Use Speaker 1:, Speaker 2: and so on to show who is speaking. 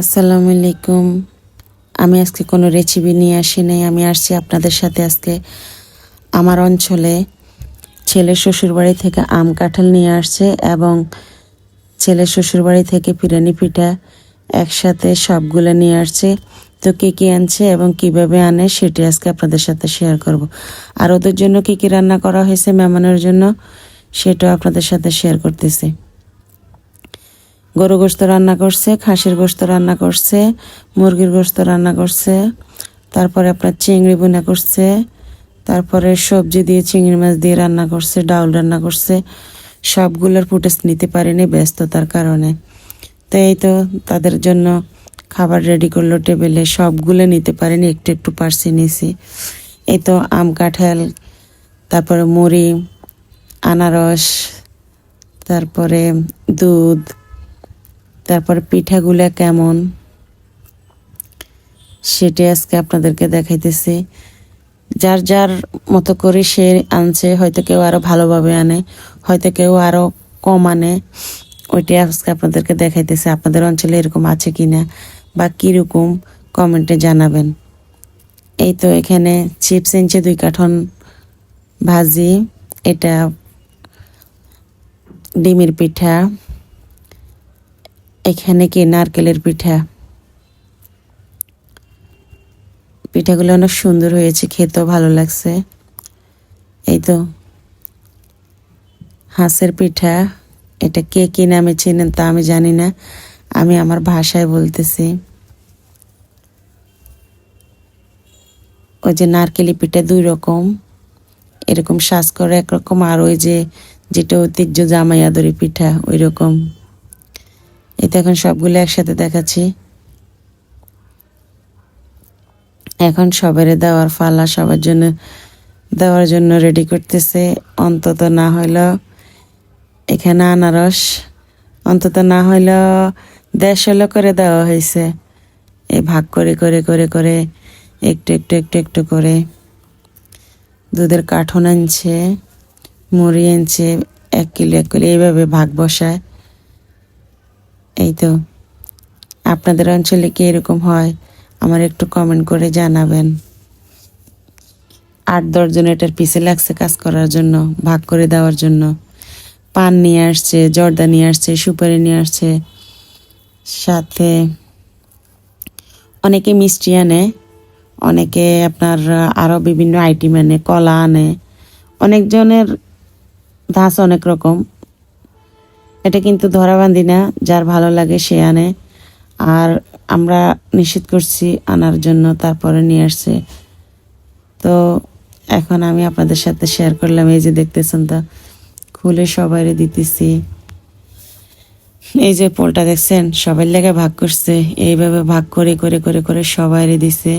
Speaker 1: আসসালামু আলাইকুম। আমি আজকে কোনো রেসিপি নিয়ে আসি নাই। আমি আসছি আপনাদের সাথে আজকে আমার অঞ্চলে ছেলের শ্বশুরবাড়ি থেকে আম কাঁঠাল নিয়ে আসছে এবং ছেলের শ্বশুরবাড়ি থেকে বিরিয়ানি পিঠা একসাথে সবগুলো নিয়ে আসছে। তো কে কী আনছে এবং কিভাবে আনে সেটি আজকে আপনাদের সাথে শেয়ার করব। আর ওদের জন্য কী কী রান্না করা হয়েছে মেহমানের জন্য সেটাও আপনাদের সাথে শেয়ার করতেছি। গরু গোশত রান্না করছে, খাসির গোশত রান্না করছে, মুরগির গোশত রান্না করছে, তারপরে আপনার চিংড়ি বোনা করছে, তারপরে সবজি দিয়ে চিংড়ি মাছ দিয়ে রান্না করছে, ডাউল রান্না করছে। সবগুলোর ফুটেজ নিতে পারিনি ব্যস্ততার কারণে। তো এই তো তাদের জন্য খাবার রেডি করলো টেবিলে, সবগুলো নিতে পারিনি, একটু একটু পারছি নিছি। এই তো আম কাঁঠাল, তারপরে মুড়ি, আনারস, তারপরে দুধ, তারপর পিঠাগুলা কেমন সেটা আজকে আপনাদেরকে দেখাইতেছি। যার যার মতো করে সে আনছে, হয়তো কেউ আরো ভালোভাবে আনে, হয়তো কেউ আরো কম আনে। ওইটাই আজকে আপনাদেরকে দেখাইতেছে। আপনাদের অঞ্চলে এরকম আছে কিনা বা কিরকম কমেন্টে জানাবেন। এই তো এখানে চিপস এনেছে 2 কার্টন, ভাজি, এটা ডিমের পিঠা, এখানে কি নারকেলের পিঠা। পিঠাগুলো অনেক সুন্দর হয়েছে, খেতেও ভালো লাগছে। এই তো হাঁসের পিঠা, এটা কে কি নামে চেনেন তা আমি জানি না, আমি আমার ভাষায় বলতেছি। ওই যে নারকেলি পিঠা 2 রকম, এরকম সাজ করে একরকম, আর ওই যে যেটা ঐতিহ্য জামাই আদরি পিঠা ওই রকম। এই তো এখন সবগুলো একসাথে দেখাচ্ছি। এখন সবারে দেওয়ার পালা, সবার জন্য দেওয়ার জন্য রেডি করতেছে। অন্তত না হইলেও এখানে আনারস অন্তত না হইলেও 150 করে দেওয়া হয়েছে। এই ভাগ করে করে করে করে একটু একটু একটু একটু করে দুধের কার্টন আনছে, মুড়ি আনছে, 1 কিলো 1 কিলো এইভাবে ভাগ বসায়। এই তো আপনাদের অঞ্চলে কি এরকম হয় আমার একটু কমেন্ট করে জানাবেন। 8-10 জন এটার পিছে লাগছে কাজ করার জন্য, ভাগ করে দেওয়ার জন্য। পান নিয়ে আসছে, জর্দা নিয়ে আসছে, সুপারি নিয়ে আসছে, সাথে অনেকে মিষ্টি আনে, অনেকে আপনার আরও বিভিন্ন আইটেম আনে, কলা আনে, অনেকজনের ধাঁচ অনেক রকম। এটা কিন্তু ধরাবান্ধি না, যার ভালো লাগে সে আনে। আর আমরা নিষেধ করছি আনার জন্য, তারপরে নিয়ে আসছে। তো এখন আমি আপনাদের সাথে শেয়ার করলাম। এই যে দেখতেছেন, তো খুলে সবাইরে দিতেছি। এই যে পোলটা দেখছেন, সবাই লেগে ভাগ করছে, এইভাবে ভাগ করে করে করে করে সবাইরে দিছে।